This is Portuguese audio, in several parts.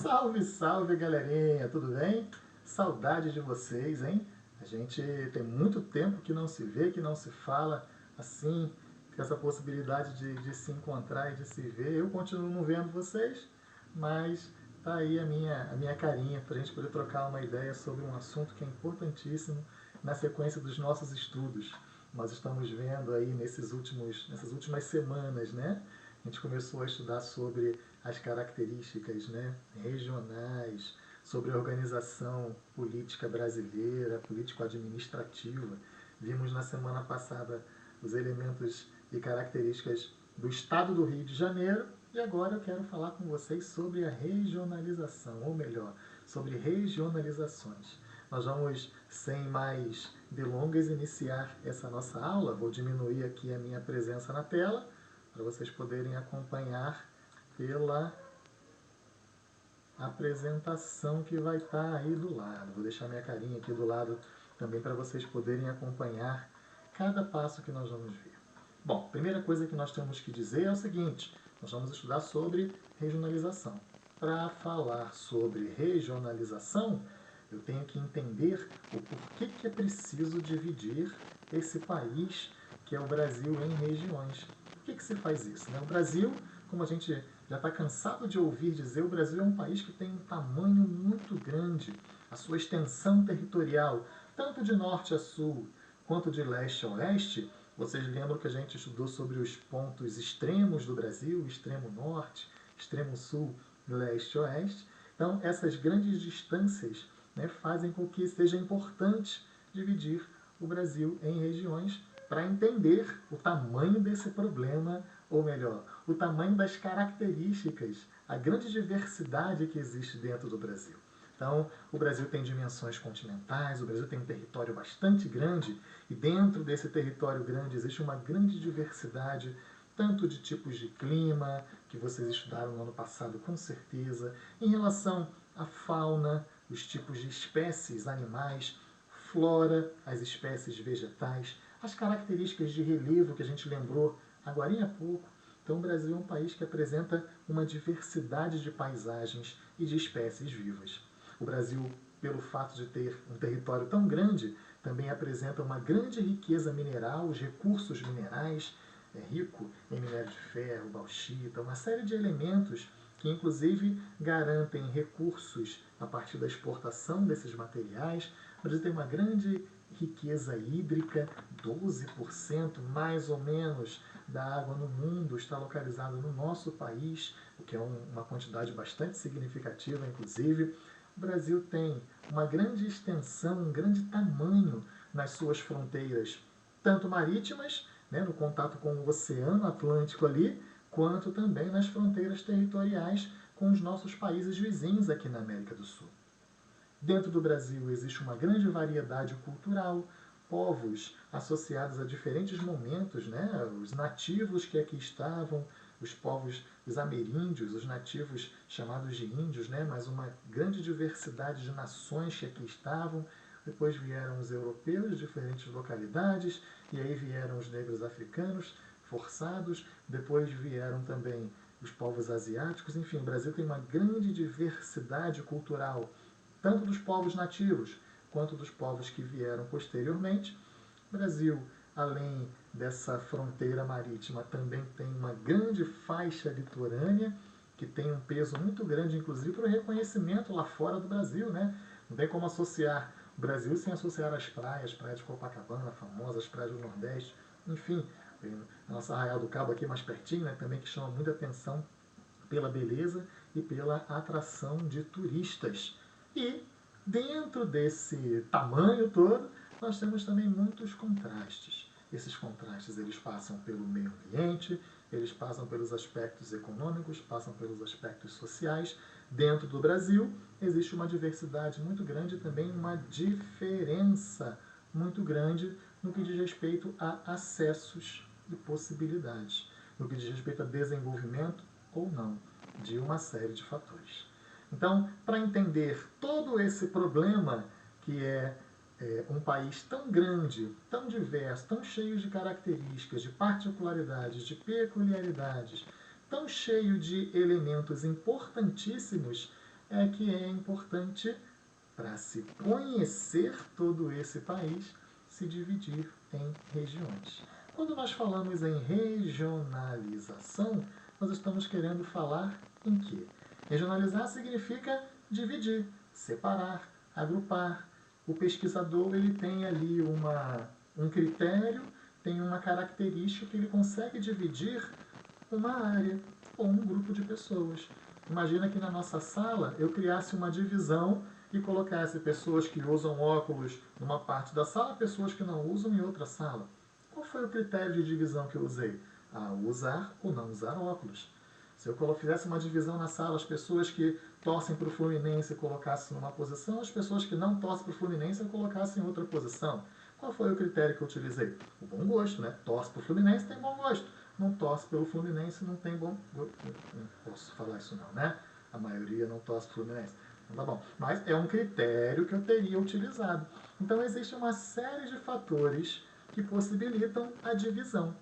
Salve, salve, galerinha! Tudo bem? Saudade de vocês, hein? A gente tem muito tempo que não se vê, que não se fala assim, com essa possibilidade de se encontrar e de se ver. Eu continuo não vendo vocês, mas tá aí a minha carinha para a gente poder trocar uma ideia sobre um assunto que é importantíssimo na sequência dos nossos estudos. Nós estamos vendo aí nessas últimas semanas, né? A gente começou a estudar sobre as características, né, regionais, sobre a organização política brasileira, político-administrativa. Vimos na semana passada os elementos e características do estado do Rio de Janeiro e agora eu quero falar com vocês sobre a regionalização, ou melhor, sobre regionalizações. Nós vamos, sem mais delongas, iniciar essa nossa aula. Vou diminuir aqui a minha presença na tela para vocês poderem acompanhar pela apresentação que vai estar aí do lado. Vou deixar minha carinha aqui do lado também para vocês poderem acompanhar cada passo que nós vamos ver. Bom, primeira coisa que nós temos que dizer é o seguinte: nós vamos estudar sobre regionalização. Para falar sobre regionalização, eu tenho que entender o porquê que é preciso dividir esse país que é o Brasil em regiões. Por que se faz isso, né? O Brasil, como a gente já está cansado de ouvir dizer, o Brasil é um país que tem um tamanho muito grande, a sua extensão territorial, tanto de norte a sul, quanto de leste a oeste. Vocês lembram que a gente estudou sobre os pontos extremos do Brasil, extremo norte, extremo sul, leste e oeste. Então, essas grandes distâncias, né, fazem com que seja importante dividir o Brasil em regiões para entender o tamanho desse problema, ou melhor, o tamanho das características, a grande diversidade que existe dentro do Brasil. Então, o Brasil tem dimensões continentais, o Brasil tem um território bastante grande, e dentro desse território grande existe uma grande diversidade, tanto de tipos de clima, que vocês estudaram no ano passado com certeza, em relação à fauna, os tipos de espécies animais, flora, as espécies vegetais, as características de relevo que a gente lembrou agora há pouco. Então, o Brasil é um país que apresenta uma diversidade de paisagens e de espécies vivas. O Brasil, pelo fato de ter um território tão grande, também apresenta uma grande riqueza mineral, os recursos minerais, é rico em minério de ferro, bauxita, uma série de elementos que inclusive garantem recursos a partir da exportação desses materiais. O Brasil tem uma grande riqueza hídrica, 12% mais ou menos da água no mundo está localizada no nosso país, o que é uma quantidade bastante significativa, inclusive. O Brasil tem uma grande extensão, um grande tamanho nas suas fronteiras, tanto marítimas, né, no contato com o Oceano Atlântico ali, quanto também nas fronteiras territoriais com os nossos países vizinhos aqui na América do Sul. Dentro do Brasil existe uma grande variedade cultural, povos associados a diferentes momentos, né? Os nativos que aqui estavam, os povos, os ameríndios, os nativos chamados de índios, né? Mas uma grande diversidade de nações que aqui estavam. Depois vieram os europeus de diferentes localidades, e aí vieram os negros africanos forçados, depois vieram também os povos asiáticos. Enfim, o Brasil tem uma grande diversidade cultural, tanto dos povos nativos quanto dos povos que vieram posteriormente. O Brasil, além dessa fronteira marítima, também tem uma grande faixa litorânea, que tem um peso muito grande, inclusive, para o reconhecimento lá fora do Brasil, né? Não tem como associar o Brasil sem associar as praias de Copacabana, famosas, praias do Nordeste, enfim, a nossa Arraial do Cabo aqui mais pertinho, né, também que chama muita atenção pela beleza e pela atração de turistas. E dentro desse tamanho todo, nós temos também muitos contrastes. Esses contrastes eles passam pelo meio ambiente, eles passam pelos aspectos econômicos, passam pelos aspectos sociais. Dentro do Brasil existe uma diversidade muito grande e também uma diferença muito grande no que diz respeito a acessos e possibilidades, no que diz respeito a desenvolvimento ou não de uma série de fatores. Então, para entender todo esse problema que é um país tão grande, tão diverso, tão cheio de características, de particularidades, de peculiaridades, tão cheio de elementos importantíssimos, é que é importante, para se conhecer todo esse país, se dividir em regiões. Quando nós falamos em regionalização, nós estamos querendo falar em quê? Regionalizar significa dividir, separar, agrupar. O pesquisador ele tem ali um critério, tem uma característica que ele consegue dividir uma área ou um grupo de pessoas. Imagina que na nossa sala eu criasse uma divisão e colocasse pessoas que usam óculos numa parte da sala, pessoas que não usam em outra sala. Qual foi o critério de divisão que eu usei? Usar ou não usar óculos. Se eu fizesse uma divisão na sala, as pessoas que torcem para o Fluminense eu colocasse numa posição, as pessoas que não torcem para o Fluminense eu colocasse em outra posição. Qual foi o critério que eu utilizei? O bom gosto, né? Torce para o Fluminense, tem bom gosto. Não torce pelo Fluminense, não tem bom gosto. Não posso falar isso não, né? A maioria não torce para o Fluminense. Então tá bom. Mas é um critério que eu teria utilizado. Então existe uma série de fatores que possibilitam a divisão.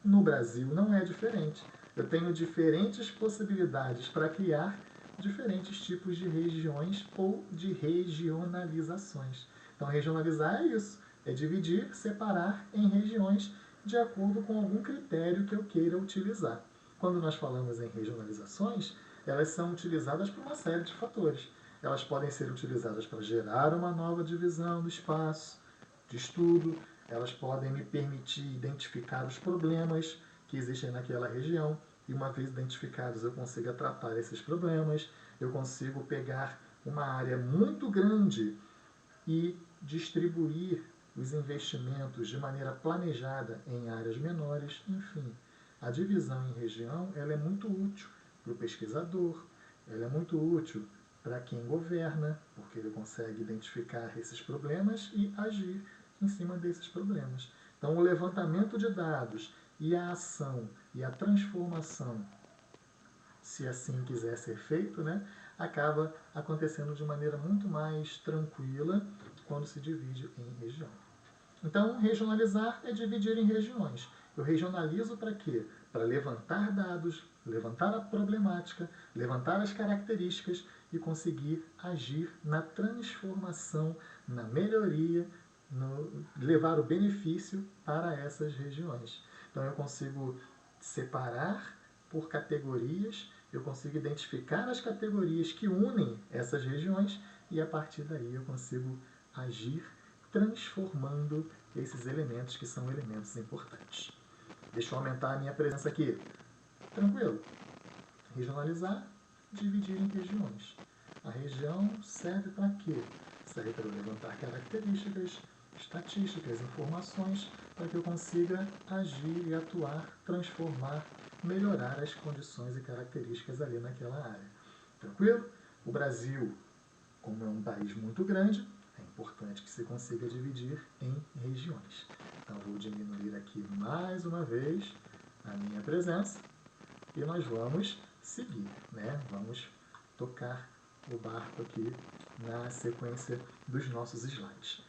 No Brasil não é diferente. Eu tenho diferentes possibilidades para criar diferentes tipos de regiões ou de regionalizações. Então, regionalizar é isso, é dividir, separar em regiões de acordo com algum critério que eu queira utilizar. Quando nós falamos em regionalizações, elas são utilizadas por uma série de fatores. Elas podem ser utilizadas para gerar uma nova divisão do espaço de estudo, elas podem me permitir identificar os problemas que existem naquela região, e uma vez identificados eu consigo tratar esses problemas, eu consigo pegar uma área muito grande e distribuir os investimentos de maneira planejada em áreas menores, enfim. A divisão em região ela é muito útil para o pesquisador, ela é muito útil para quem governa, porque ele consegue identificar esses problemas e agir em cima desses problemas. Então, o levantamento de dados e a ação e a transformação, se assim quiser ser feito, né, acaba acontecendo de maneira muito mais tranquila quando se divide em região. Então, regionalizar é dividir em regiões. Eu regionalizo para quê? Para levantar dados, levantar a problemática, levantar as características e conseguir agir na transformação, na melhoria, levar o benefício para essas regiões. Então eu consigo separar por categorias, eu consigo identificar as categorias que unem essas regiões e a partir daí eu consigo agir transformando esses elementos que são elementos importantes. Deixa eu aumentar a minha presença aqui. Tranquilo. Regionalizar, dividir em regiões. A região serve para quê? Serve para eu levantar características, estatísticas, informações, para que eu consiga agir e atuar, transformar, melhorar as condições e características ali naquela área. Tranquilo? O Brasil, como é um país muito grande, é importante que se consiga dividir em regiões. Então, vou diminuir aqui mais uma vez a minha presença e nós vamos seguir, né? Vamos tocar o barco aqui na sequência dos nossos slides.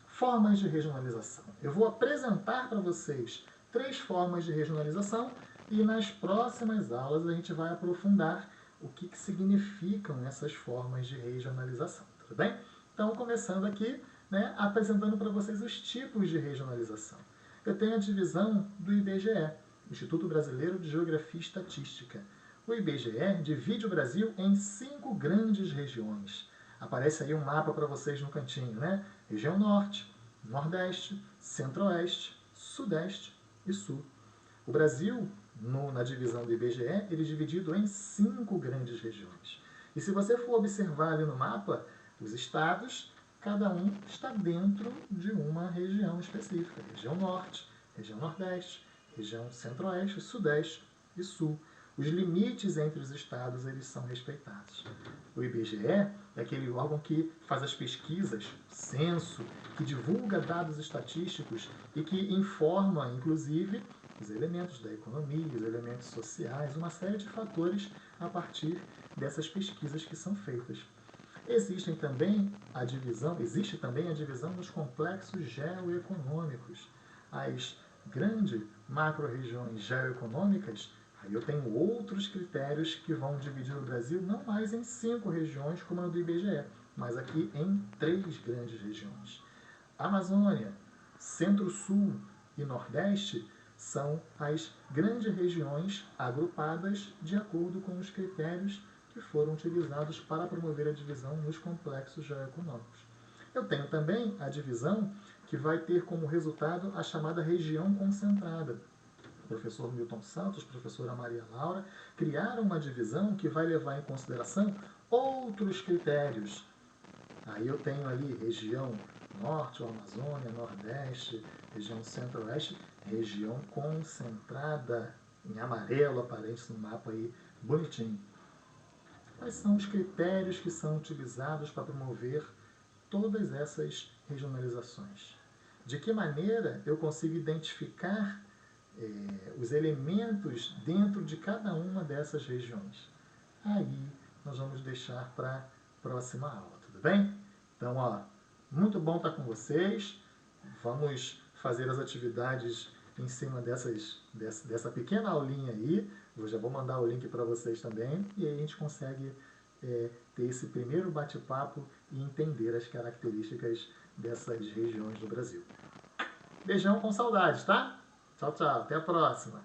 Formas de regionalização. Eu vou apresentar para vocês 3 formas de regionalização e nas próximas aulas a gente vai aprofundar o que significam essas formas de regionalização, tudo bem? Então, começando aqui, né, apresentando para vocês os tipos de regionalização. Eu tenho a divisão do IBGE, Instituto Brasileiro de Geografia e Estatística. O IBGE divide o Brasil em 5 grandes regiões. Aparece aí um mapa para vocês no cantinho, né? Região Norte, Nordeste, Centro-Oeste, Sudeste e Sul. O Brasil, na divisão do IBGE, ele é dividido em 5 grandes regiões. E se você for observar ali no mapa, os estados, cada um está dentro de uma região específica. Região Norte, região Nordeste, região Centro-Oeste, Sudeste e Sul. Os limites entre os estados eles são respeitados. O IBGE é aquele órgão que faz as pesquisas, censo, que divulga dados estatísticos e que informa, inclusive, os elementos da economia, os elementos sociais, uma série de fatores a partir dessas pesquisas que são feitas. Existe também a divisão dos complexos geoeconômicos. As grandes macro-regiões geoeconômicas Aí eu tenho outros critérios que vão dividir o Brasil não mais em 5 regiões, como no do IBGE, mas aqui em 3 grandes regiões. Amazônia, Centro-Sul e Nordeste são as grandes regiões agrupadas de acordo com os critérios que foram utilizados para promover a divisão nos complexos geoeconômicos. Eu tenho também a divisão que vai ter como resultado a chamada região concentrada. O professor Milton Santos, professora Maria Laura, criaram uma divisão que vai levar em consideração outros critérios. Aí eu tenho ali região norte, ou Amazônia, nordeste, região centro-oeste, região concentrada, em amarelo aparente no mapa aí, bonitinho. Quais são os critérios que são utilizados para promover todas essas regionalizações? De que maneira eu consigo identificar os elementos dentro de cada uma dessas regiões? Aí nós vamos deixar para a próxima aula, tudo bem? Então, ó, muito bom estar com vocês. Vamos fazer as atividades em cima dessa pequena aulinha aí. Eu já vou mandar o link para vocês também. E aí a gente consegue ter esse primeiro bate-papo e entender as características dessas regiões do Brasil. Beijão com saudades, tá? Tchau, tchau. Até a próxima.